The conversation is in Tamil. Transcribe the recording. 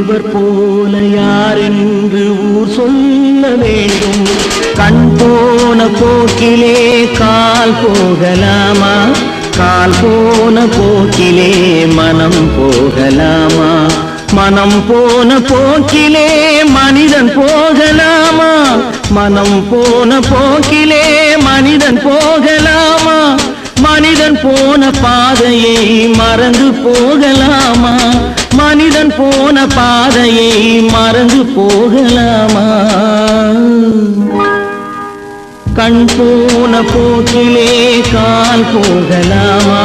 இவர் போல யார் என்று ஊர் சொல்ல வேண்டும். கண் போன போக்கிலே கால் போகலாமா? கால் போன போக்கிலே மனம் போகலாமா? மனம் போன போக்கிலே மனிதன் போகலாமா? மனம் போன போக்கிலே மனிதன் போகலாமா? மனிதன் போன பாதையை மறந்து போகலாமா? மனிதன் போன பாதையை மறந்து போகலாமா? கண் போன போக்கிலே கால் போகலாமா?